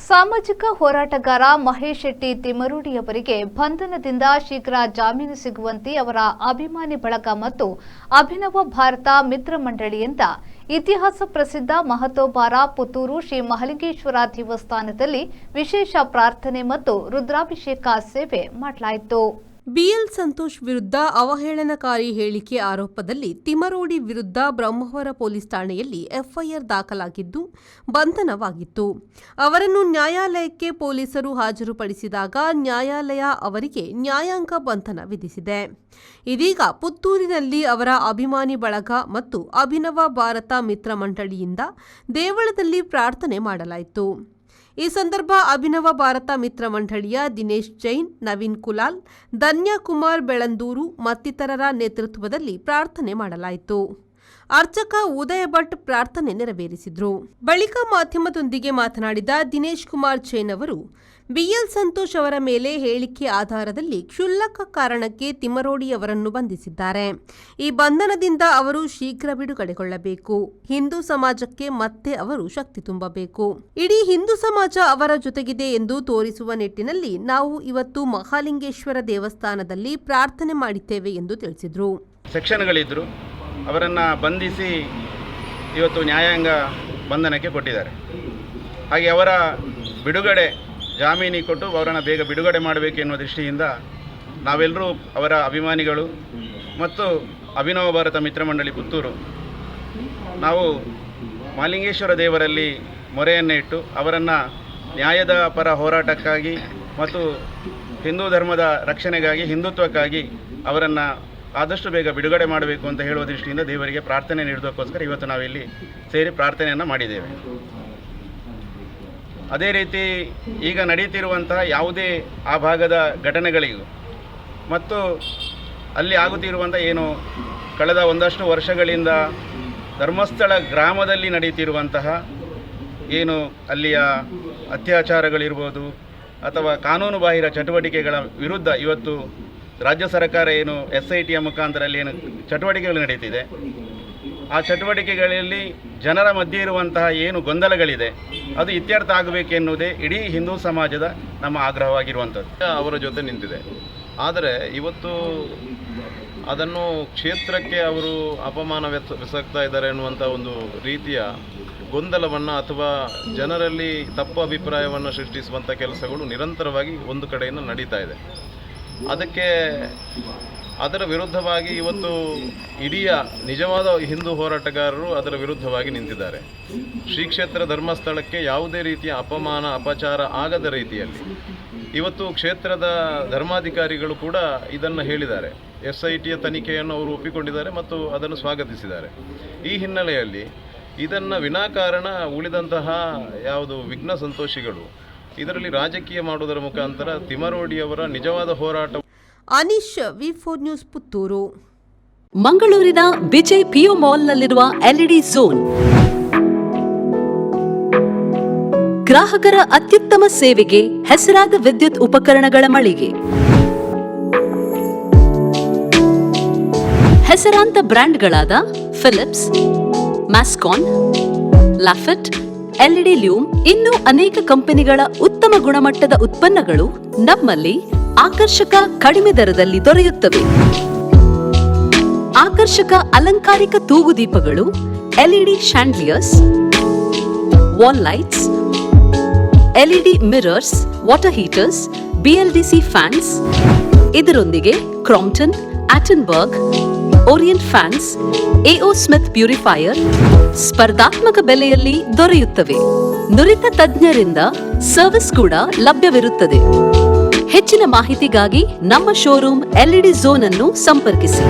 ಸಾಮಾಜಿಕ ಹೋರಾಟಗಾರ ಮಹೇಶ್ ಶೆಟ್ಟಿ ತಿಮರೋಡಿಯವರಿಗೆ ಬಂಧನದಿಂದ ಶೀಘ್ರ ಜಾಮೀನು ಸಿಗುವಂತೆ ಅವರ ಅಭಿಮಾನಿ ಬಳಗ ಮತ್ತು ಅಭಿನವ ಭಾರತ ಮಿತ್ರ ಮಂಡಳಿಯಿಂದ ಇತಿಹಾಸ ಪ್ರಸಿದ್ಧ ಮಹತೋಬಾರ ಪುತ್ತೂರು ಶ್ರೀ ಮಹಾಲಿಂಗೇಶ್ವರ ದೇವಸ್ಥಾನದಲ್ಲಿ ವಿಶೇಷ ಪ್ರಾರ್ಥನೆ ಮತ್ತು ರುದ್ರಾಭಿಷೇಕ ಸೇವೆ ಮಾಡಲಾಯಿತು. ಬಿಎಲ್ ಸಂತೋಷ್ ವಿರುದ್ಧ ಅವಹೇಳನಕಾರಿ ಹೇಳಿಕೆ ಆರೋಪದಲ್ಲಿ ತಿಮರೋಡಿ ವಿರುದ್ಧ ಬ್ರಹ್ಮಾವರ ಪೊಲೀಸ್ ಠಾಣೆಯಲ್ಲಿ ಎಫ್ಐಆರ್ ದಾಖಲಾಗಿದ್ದು ಬಂಧನವಾಗಿತ್ತು. ಅವರನ್ನು ನ್ಯಾಯಾಲಯಕ್ಕೆ ಪೊಲೀಸರು ಹಾಜರುಪಡಿಸಿದಾಗ ನ್ಯಾಯಾಲಯ ಅವರಿಗೆ ನ್ಯಾಯಾಂಗ ಬಂಧನ ವಿಧಿಸಿದೆ. ಇದೀಗ ಪುತ್ತೂರಿನಲ್ಲಿ ಅವರ ಅಭಿಮಾನಿ ಬಳಗ ಮತ್ತು ಅಭಿನವ ಭಾರತ ಮಿತ್ರ ಮಂಡಳಿಯಿಂದ ದೇವಳದಲ್ಲಿ ಪ್ರಾರ್ಥನೆ ಮಾಡಲಾಯಿತು. ಈ ಸಂದರ್ಭ ಅಭಿನವ ಭಾರತ ಮಿತ್ರ ಮಂಡಳಿಯ ದಿನೇಶ್ ಜೈನ್, ನವೀನ್ ಕುಲಾಲ್, ಧನ್ಯಕುಮಾರ್ ಬೆಳಂದೂರು ಮತ್ತಿತರರ ನೇತೃತ್ವದಲ್ಲಿ ಪ್ರಾರ್ಥನೆ ಮಾಡಲಾಯಿತು. ಅರ್ಚಕ ಉದಯ ಭಟ್ ಪ್ರಾರ್ಥನೆ ನೆರವೇರಿಸಿದರು. ಬಳಿಕ ಮಾಧ್ಯಮದೊಂದಿಗೆ ಮಾತನಾಡಿದ ದಿನೇಶ್ ಕುಮಾರ್ ಜೈನ್ ಅವರು, ಬಿಎಲ್ ಸಂತೋಷ್ ಅವರ ಮೇಲೆ ಹೇಳಿಕೆ ಆಧಾರದಲ್ಲಿ ಕ್ಷುಲ್ಲಕ ಕಾರಣಕ್ಕೆ ತಿಮರೋಡಿ ಅವರನ್ನು ಬಂಧಿಸಿದ್ದಾರೆ. ಈ ಬಂಧನದಿಂದ ಅವರು ಶೀಘ್ರ ಬಿಡುಗಡೆಗೊಳ್ಳಬೇಕು. ಹಿಂದೂ ಸಮಾಜಕ್ಕೆ ಮತ್ತೆ ಅವರು ಶಕ್ತಿ ತುಂಬಬೇಕು. ಇಡೀ ಹಿಂದೂ ಸಮಾಜ ಅವರ ಜೊತೆಗಿದೆ ಎಂದು ತೋರಿಸುವ ನಿಟ್ಟಿನಲ್ಲಿ ನಾವು ಇವತ್ತು ಮಹಾಲಿಂಗೇಶ್ವರ ದೇವಸ್ಥಾನದಲ್ಲಿ ಪ್ರಾರ್ಥನೆ ಮಾಡಿದ್ದೇವೆ ಎಂದು ತಿಳಿಸಿದರು. ಸೆಕ್ಷನ್ಗಳಿದ್ರು, ಅವರನ್ನು ಬಂಧಿಸಿ ಇವತ್ತು ನ್ಯಾಯಾಂಗ ಬಂಧನಕ್ಕೆ ಕೊಟ್ಟಿದ್ದಾರೆ. ಹಾಗೆ ಅವರ ಬಿಡುಗಡೆ ಜಾಮೀನು ಕೊಟ್ಟು ಅವರನ್ನು ಬೇಗ ಬಿಡುಗಡೆ ಮಾಡಬೇಕು ಎನ್ನುವ ದೃಷ್ಟಿಯಿಂದ ನಾವೆಲ್ಲರೂ ಅವರ ಅಭಿಮಾನಿಗಳು ಮತ್ತು ಅಭಿನವ ಭಾರತ ಮಿತ್ರ ಮಂಡಳಿ ಪುತ್ತೂರು ನಾವು ಮಹಾಲಿಂಗೇಶ್ವರ ದೇವರಲ್ಲಿ ಮೊರೆಯನ್ನು ಇಟ್ಟು ಅವರನ್ನು ನ್ಯಾಯದ ಪರ ಹೋರಾಟಕ್ಕಾಗಿ ಮತ್ತು ಹಿಂದೂ ಧರ್ಮದ ರಕ್ಷಣೆಗಾಗಿ, ಹಿಂದುತ್ವಕ್ಕಾಗಿ ಅವರನ್ನು ಆದಷ್ಟು ಬೇಗ ಬಿಡುಗಡೆ ಮಾಡಬೇಕು ಅಂತ ಹೇಳುವ ದೃಷ್ಟಿಯಿಂದ ದೇವರಿಗೆ ಪ್ರಾರ್ಥನೆ ನೀಡೋದಕ್ಕೋಸ್ಕರ ಇವತ್ತು ನಾವಿಲ್ಲಿ ಸೇರಿ ಪ್ರಾರ್ಥನೆಯನ್ನು ಮಾಡಿದ್ದೇವೆ. ಅದೇ ರೀತಿ ಈಗ ನಡೀತಿರುವಂತಹ ಯಾವುದೇ ಆ ಭಾಗದ ಘಟನೆಗಳಿಗೂ ಮತ್ತು ಅಲ್ಲಿ ಆಗುತ್ತಿರುವಂಥ ಏನು ಕಳೆದ ಒಂದಷ್ಟು ವರ್ಷಗಳಿಂದ ಧರ್ಮಸ್ಥಳ ಗ್ರಾಮದಲ್ಲಿ ನಡೀತಿರುವಂತಹ ಏನು ಅಲ್ಲಿಯ ಅತ್ಯಾಚಾರಗಳಿರ್ಬೋದು ಅಥವಾ ಕಾನೂನು ಬಾಹಿರ ಚಟುವಟಿಕೆಗಳ ವಿರುದ್ಧ ಇವತ್ತು ರಾಜ್ಯ ಸರ್ಕಾರ ಏನು SITಯ ಮುಖಾಂತರ ಅಲ್ಲಿ ಏನು ಚಟುವಟಿಕೆಗಳು ನಡೀತಿದೆ, ಆ ಚಟುವಟಿಕೆಗಳಲ್ಲಿ ಜನರ ಮಧ್ಯೆ ಇರುವಂತಹ ಏನು ಗೊಂದಲಗಳಿದೆ ಅದು ಇತ್ಯರ್ಥ ಆಗಬೇಕೆನ್ನುವುದೇ ಇಡೀ ಹಿಂದೂ ಸಮಾಜದ ನಮ್ಮ ಆಗ್ರಹವಾಗಿರುವಂಥದ್ದು. ಅವರ ಜೊತೆ ನಿಂತಿದೆ. ಆದರೆ ಇವತ್ತು ಅದನ್ನು ಕ್ಷೇತ್ರಕ್ಕೆ ಅವರು ಅಪಮಾನವೆಸಗ್ತಾ ಇದ್ದಾರೆ ಎನ್ನುವಂಥ ಒಂದು ರೀತಿಯ ಗೊಂದಲವನ್ನು ಅಥವಾ ಜನರಲ್ಲಿ ತಪ್ಪು ಅಭಿಪ್ರಾಯವನ್ನು ಸೃಷ್ಟಿಸುವಂಥ ಕೆಲಸಗಳು ನಿರಂತರವಾಗಿ ಒಂದು ಕಡೆಯಿಂದ ನಡೀತಾ ಇದೆ. ಅದರ ವಿರುದ್ಧವಾಗಿ ಇವತ್ತು ಇಡೀ ನಿಜವಾದ ಹಿಂದೂ ಹೋರಾಟಗಾರರು ಅದರ ವಿರುದ್ಧವಾಗಿ ನಿಂತಿದ್ದಾರೆ. ಶ್ರೀ ಕ್ಷೇತ್ರ ಧರ್ಮಸ್ಥಳಕ್ಕೆ ಯಾವುದೇ ರೀತಿಯ ಅಪಮಾನ ಅಪಚಾರ ಆಗದ ರೀತಿಯಲ್ಲಿ ಇವತ್ತು ಕ್ಷೇತ್ರದ ಧರ್ಮಾಧಿಕಾರಿಗಳು ಕೂಡ ಇದನ್ನು ಹೇಳಿದ್ದಾರೆ. SITಯ ತನಿಖೆಯನ್ನು ಅವರು ಒಪ್ಪಿಕೊಂಡಿದ್ದಾರೆ ಮತ್ತು ಅದನ್ನು ಸ್ವಾಗತಿಸಿದ್ದಾರೆ. ಈ ಹಿನ್ನೆಲೆಯಲ್ಲಿ ಇದನ್ನು ವಿನಾಕಾರಣ ಉಳಿದಂತಹ ಯಾವುದು ವಿಘ್ನ ಸಂತೋಷಿಗಳು ಇದರಲ್ಲಿ ರಾಜಕೀಯ ಮಾಡುವುದರ ಮುಖಾಂತರ ತಿಮರೋಡಿಯವರ ನಿಜವಾದ ಹೋರಾಟ. Anish, V4 news, Puttur. ಮಂಗಳೂರಿನ ವಿಜಯ್ PO ಮಾಲ್ನಲ್ಲಿರುವ LED ಝೋನ್ ಗ್ರಾಹಕರ ಅತ್ಯುತ್ತಮ ಸೇವೆಗೆ ಹೆಸರಾದ ವಿದ್ಯುತ್ ಉಪಕರಣಗಳ ಮಳಿಗೆ. ಹೆಸರಾಂತ ಬ್ರ್ಯಾಂಡ್ಗಳಾದ ಫಿಲಿಪ್ಸ್, ಮ್ಯಾಸ್ಕಾನ್, ಲಾಫೆಟ್, LED ಲ್ಯೂಮ್ ಇನ್ನೂ ಅನೇಕ ಕಂಪನಿಗಳ ಉತ್ತಮ ಗುಣಮಟ್ಟದ ಉತ್ಪನ್ನಗಳು ನಮ್ಮಲ್ಲಿ ಆಕರ್ಷಕ ಕಡಿಮೆ ದರದಲ್ಲಿ ದೊರೆಯುತ್ತವೆ. ಆಕರ್ಷಕ ಅಲಂಕಾರಿಕ ತೂಗುದೀಪಗಳು, LED chandeliers, wall lights, LED mirrors, water heaters, BLDC fans, ಇದರೊಂದಿಗೆ Crompton, Atomberg, Orient fans, AO Smith purifier ಸ್ಪರ್ಧಾತ್ಮಕ ಬೆಲೆಯಲ್ಲಿ ದೊರೆಯುತ್ತವೆ. ನುರಿತ ತಜ್ಞರಿಂದ ಸರ್ವಿಸ್ ಕೂಡ ಲಭ್ಯವಿರುತ್ತದೆ. ಹೆಚ್ಚಿನ ಮಾಹಿತಿಗಾಗಿ ನಮ್ಮ ಶೋರೂಮ್ LED ಝೋನ್ ಅನ್ನು ಸಂಪರ್ಕಿಸಿ.